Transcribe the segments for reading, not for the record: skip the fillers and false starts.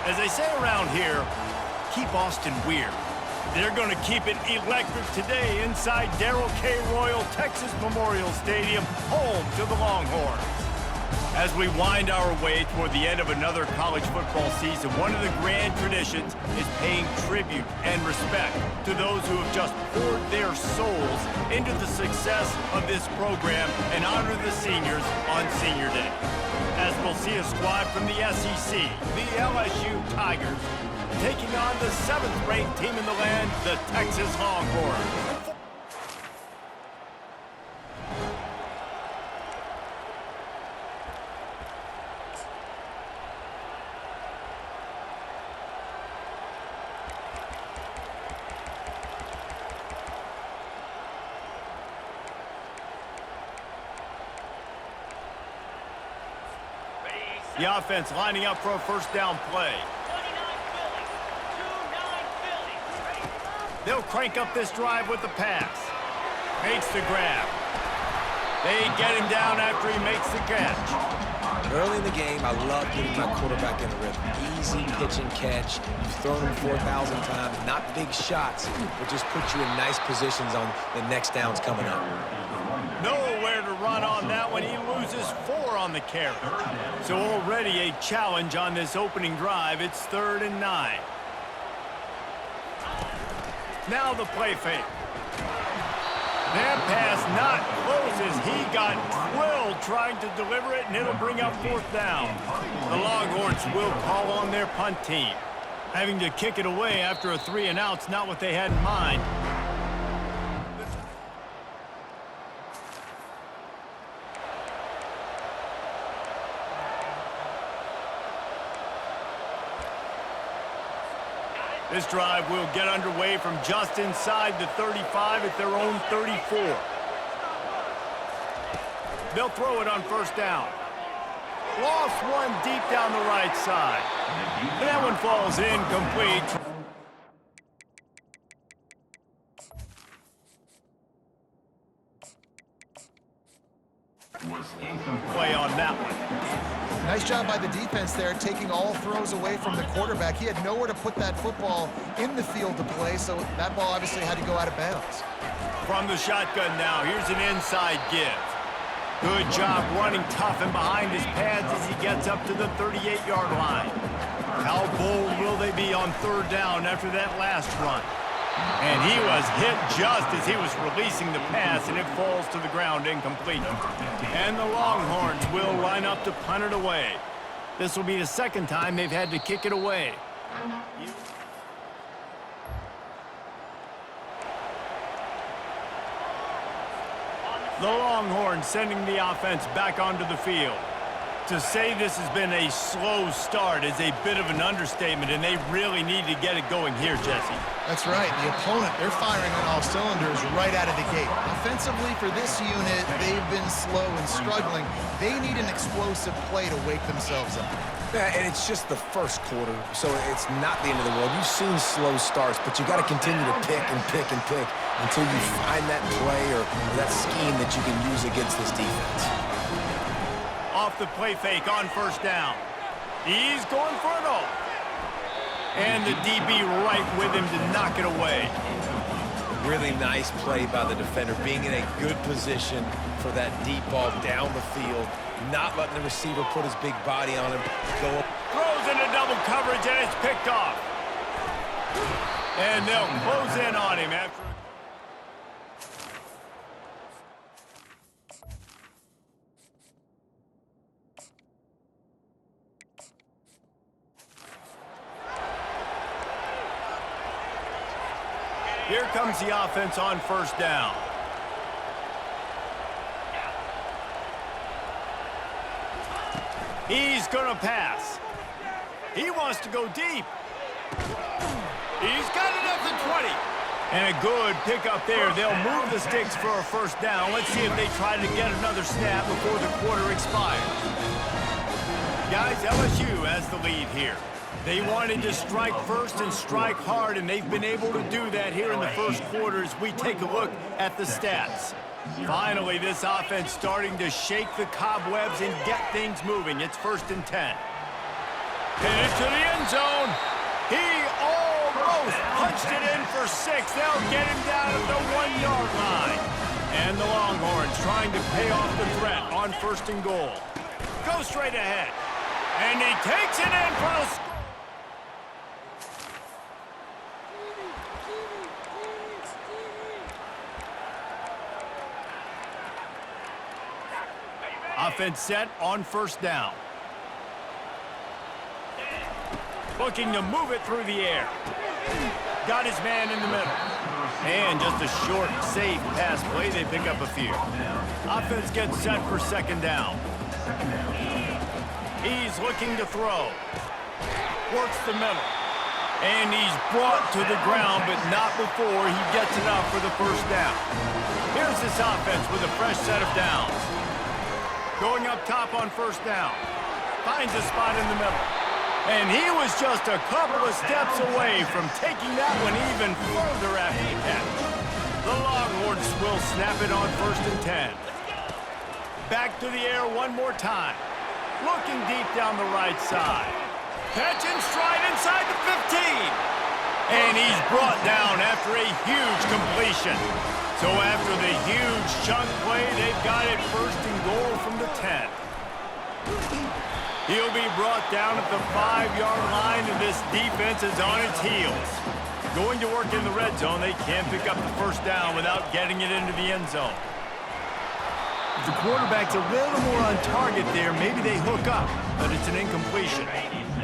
As they say around here, keep Austin weird. They're going to keep it electric today inside Darrell K. Royal Texas Memorial Stadium, home to the Longhorns. As we wind our way toward the end of another college football season, one of the grand traditions is paying tribute and respect to those who have just poured their souls into the success of this program and honor the seniors on Senior Day. As we'll see a squad from the SEC, the LSU Tigers, taking on the 7th-ranked team in the land, the Texas Longhorns. The offense lining up for a first down play. They'll crank up this drive with the pass. Makes the grab. They get him down after he makes the catch. Early in the game, I love getting my quarterback in the rhythm. Easy pitch and catch. You've thrown him 4,000 times. Not big shots, but just put you in nice positions on the next downs coming up. Nowhere to run on that one. He loses 4 on the carry. So already a challenge on this opening drive. It's 3rd and 9. Now the play fake. That pass not close as he got drilled trying to deliver it, and it'll bring up 4th down. The Longhorns will call on their punt team. Having to kick it away after a 3-and-out's not what they had in mind. This drive will get underway from just inside the 35 at their own 34. They'll throw it on first down. Lost one deep down the right side. And that one falls incomplete. Play on that one. Nice job by the defense there, taking all throws away from the quarterback. He had nowhere to put that football in the field to play, so that ball obviously had to go out of bounds. From the shotgun now, here's an inside give. Good job running tough and behind his pads as he gets up to the 38-yard line. How bold will they be on 3rd down after that last run? And he was hit just as he was releasing the pass, and it falls to the ground incomplete. And the Longhorns will line up to punt it away. This will be the 2nd time they've had to kick it away. The Longhorns sending the offense back onto the field. To say this has been a slow start is a bit of an understatement, and they really need to get it going here, Jesse. That's right. The opponent, they're firing on all cylinders right out of the gate. Offensively, for this unit, they've been slow and struggling. They need an explosive play to wake themselves up. Yeah, and it's just the first quarter, so it's not the end of the world. You've seen slow starts, but you got to continue to pick and pick and pick until you find that play or that scheme that you can use against this defense. Off the play fake on first down. He's going for it all. And the DB right with him to knock it away. Really nice play by the defender, being in a good position for that deep ball down the field, not letting the receiver put his big body on him. Throws into double coverage, and it's picked off. And they'll close in on him after. Here comes the offense on first down. He's going to pass. He wants to go deep. He's got it at the 20. And a good pickup there. They'll move the sticks for a first down. Let's see if they try to get another snap before the quarter expires. Guys, LSU has the lead here. They wanted to strike first and strike hard, and they've been able to do that here in the first quarter as we take a look at the stats. Finally, this offense starting to shake the cobwebs and get things moving. It's 1st and 10. Headed to the end zone. He almost punched it in for 6. They'll get him down at the 1-yard line. And the Longhorns trying to pay off the threat on 1st and goal. Go straight ahead. And he takes it in for the score. Offense set on 1st down. Looking to move it through the air. Got his man in the middle. And just a short, safe pass play. They pick up a few. Offense gets set for 2nd down. He's looking to throw. Works the middle. And he's brought to the ground, but not before he gets it up for the 1st down. Here's this offense with a fresh set of downs. Going up top on 1st down. Finds a spot in the middle. And he was just a couple of steps away from taking that one even further after the catch. The Longhorns will snap it on 1st and 10. Back to the air one more time. Looking deep down the right side. Catch and stride inside the 15. And he's brought down after a huge completion. So after the huge chunk play, they've got it 1st and goal from the 10. He'll be brought down at the 5-yard line, and this defense is on its heels. Going to work in the red zone, they can't pick up the 1st down without getting it into the end zone. If the quarterback's a little more on target there, maybe they hook up, but it's an incompletion.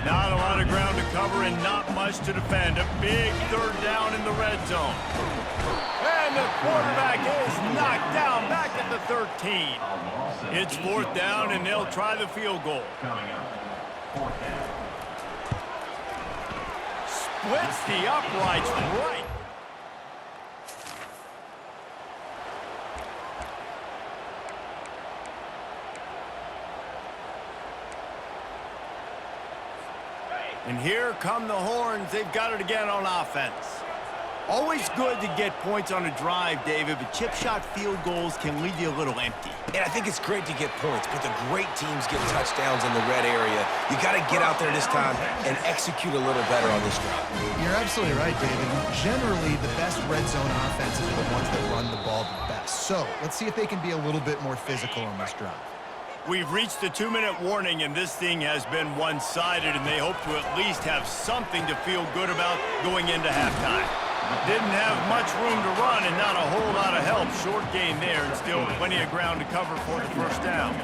Not a lot of ground to cover and not much to defend. A big 3rd down in the red zone. And the quarterback is knocked down back at the 13. It's 4th down, and they'll try the field goal. Splits the uprights right. And here come the Horns. They've got it again on offense. Always good to get points on a drive, David, but chip shot field goals can leave you a little empty. And I think it's great to get points, but the great teams get touchdowns in the red area. You got to get out there this time and execute a little better on this drive. You're absolutely right, David. Generally, the best red zone offenses are the ones that run the ball the best. So let's see if they can be a little bit more physical on this drive. We've reached the 2-minute warning, and this thing has been one-sided, and they hope to at least have something to feel good about going into halftime. Didn't have much room to run and not a whole lot of help. Short gain there and still plenty of ground to cover for the 1st down.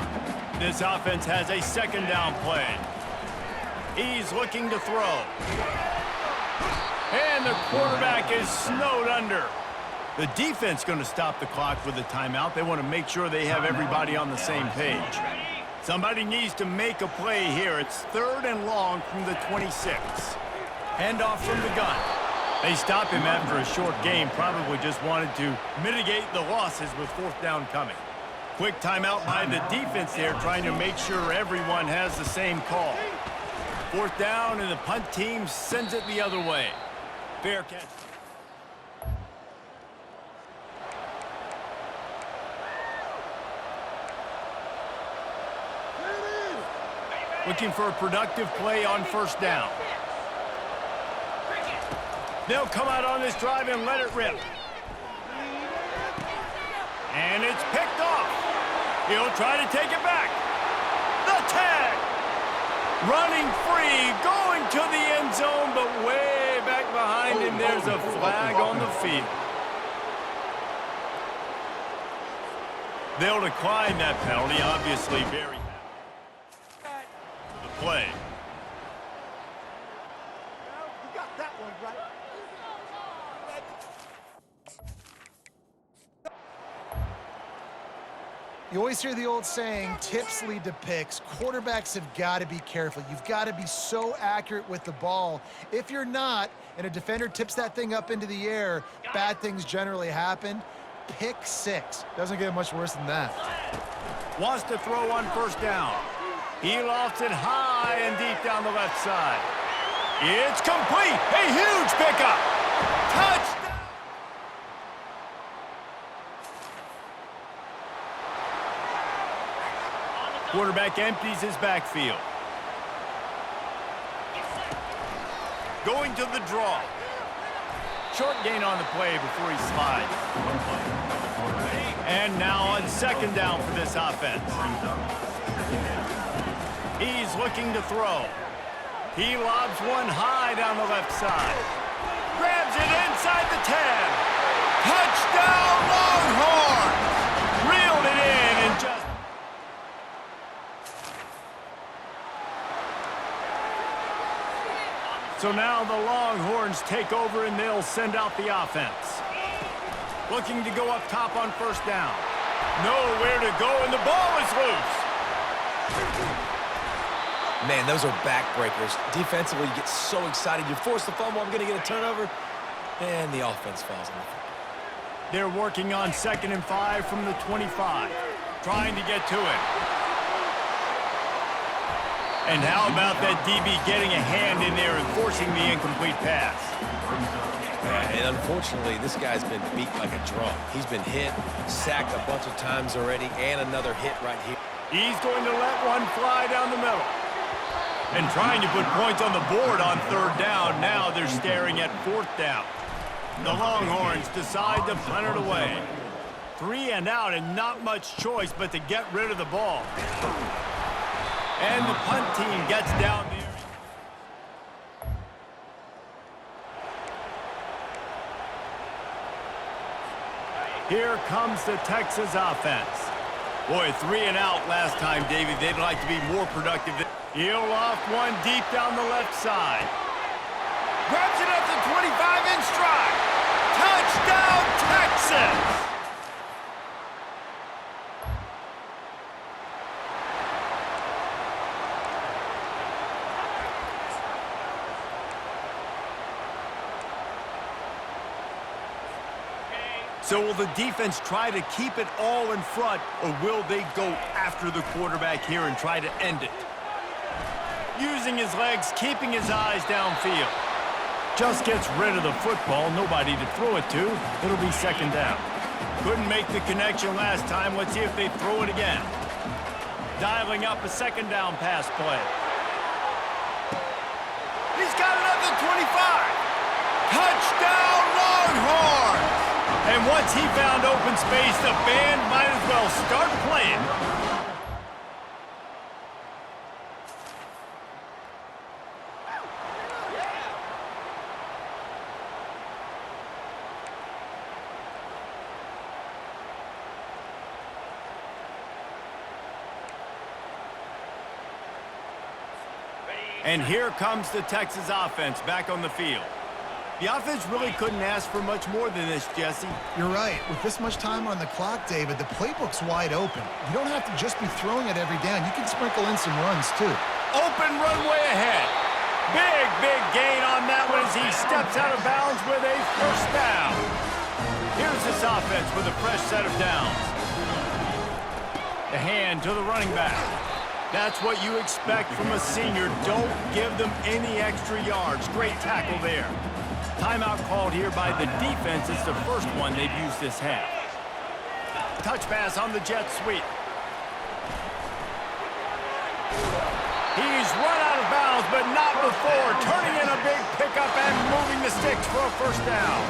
This offense has a 2nd down play. He's looking to throw. And the quarterback is snowed under. The defense going to stop the clock with a timeout. They want to make sure they have everybody on the same page. Somebody needs to make a play here. It's 3rd and long from the 26. Handoff from the gun. They stop him after a short game. Probably just wanted to mitigate the losses with 4th down coming. Quick timeout by the defense there, trying to make sure everyone has the same call. 4th down, and the punt team sends it the other way. Fair catch. Looking for a productive play on 1st down. They'll come out on this drive and let it rip. And it's picked off. He'll try to take it back. The tag. Running free, going to the end zone, but way back behind him, there's a flag on the field. They'll decline that penalty, obviously very happy. The play. You always hear the old saying, tips lead to picks. Quarterbacks have got to be careful. You've got to be so accurate with the ball. If you're not, and a defender tips that thing up into the air, bad things generally happen. Pick 6. Doesn't get much worse than that. Wants to throw on 1st down. He lofts it high and deep down the left side. It's complete. A huge pickup. Touchdown. Quarterback empties his backfield. going to the draw. Short gain on the play before he slides. And now on second down for this offense. He's looking to throw. He lobs one high down the left side. Grabs it inside the 10. Touchdown Longhorns! Reeled it in and just... So now the Longhorns take over and they'll send out the offense. Looking to go up top on first down. Nowhere to go and the ball is loose. Man, those are backbreakers. Defensively, you get so excited. You force the fumble, I'm going to get a turnover, and the offense falls on the field. They're working on 2nd and 5 from the 25, trying to get to it. And how about that DB getting a hand in there and forcing the incomplete pass? And unfortunately, this guy's been beat like a drum. He's been hit, sacked a bunch of times already, and another hit right here. He's going to let one fly down the middle. And trying to put points on the board on 3rd down. Now they're staring at 4th down. The Longhorns decide to punt it away. 3 and out and not much choice but to get rid of the ball. And the punt team gets down there. Here comes the Texas offense. Boy, 3 and out last time, David. They'd like to be more productive. He'll off one deep down the left side. Grabs it at the 25 in stride. Touchdown, Texas! So will the defense try to keep it all in front, or will they go after the quarterback here and try to end it? Using his legs, keeping his eyes downfield. Just gets rid of the football, nobody to throw it to. It'll be 2nd down. Couldn't make the connection last time. Let's see if they throw it again. Dialing up a 2nd down pass play. He's got it at the 25. Touchdown Longhorns! And once he found open space, the band might as well start playing. And here comes the Texas offense back on the field. The offense really couldn't ask for much more than this, Jesse. You're right. With this much time on the clock, David, the playbook's wide open. You don't have to just be throwing it every down. You can sprinkle in some runs, too. Open runway ahead. Big gain on that one as he steps out of bounds with a 1st down. Here's this offense with a fresh set of downs. The hand to the running back. That's what you expect from a senior. Don't give them any extra yards. Great tackle there. Timeout called here by the defense. It's the first one they've used this half. Touch pass on the jet sweep. He's run out of bounds, but not before. Turning in a big pickup and moving the sticks for a 1st down.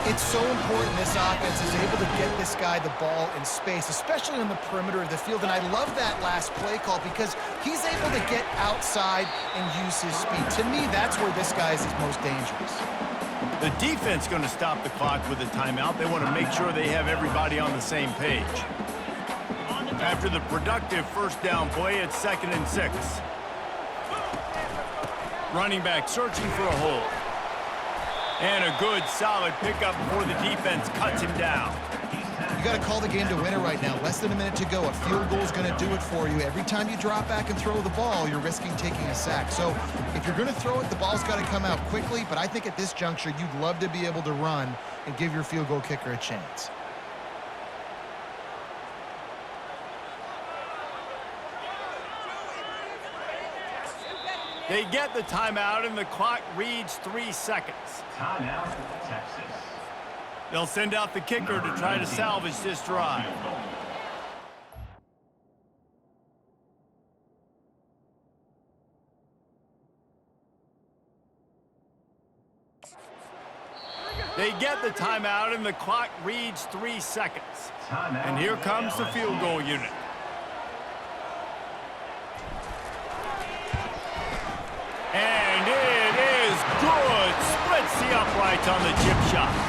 It's so important this offense is able to get this guy the ball in space, especially on the perimeter of the field. And I love that last play call because he's able to get outside and use his speed. To me, that's where this guy is most dangerous. The defense going to stop the clock with a timeout. They want to make sure they have everybody on the same page. After the productive 1st down play, it's 2nd and 6. Running back searching for a hole. And a good, solid pickup before the defense cuts him down. You got to call the game to win it right now. Less than a minute to go. A field goal is going to do it for you. Every time you drop back and throw the ball, you're risking taking a sack. So if you're going to throw it, the ball's got to come out quickly. But I think at this juncture, you'd love to be able to run and give your field goal kicker a chance. They get the timeout, and the clock reads 3 seconds. Timeout for Texas. They'll send out the kicker to try to salvage this drive. They get the timeout, and the clock reads 3 seconds. Timeout. And here comes the field goal unit. And it is good. Splits the uprights on the chip shot.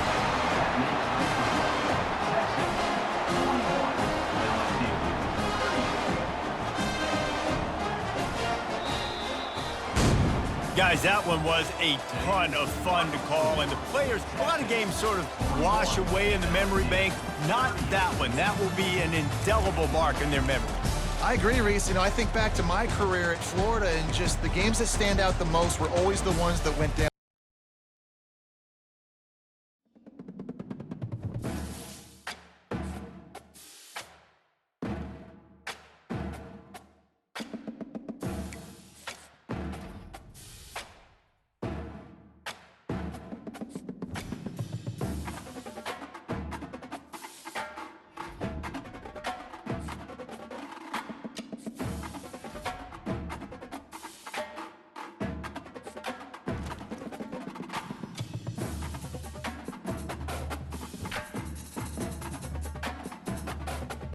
Guys, that one was a ton of fun to call, and the players, a lot of games sort of wash away in the memory bank. Not that one. That will be an indelible mark in their memory. I agree, Reese. You know, I think back to my career at Florida, and just the games that stand out the most were always the ones that went down.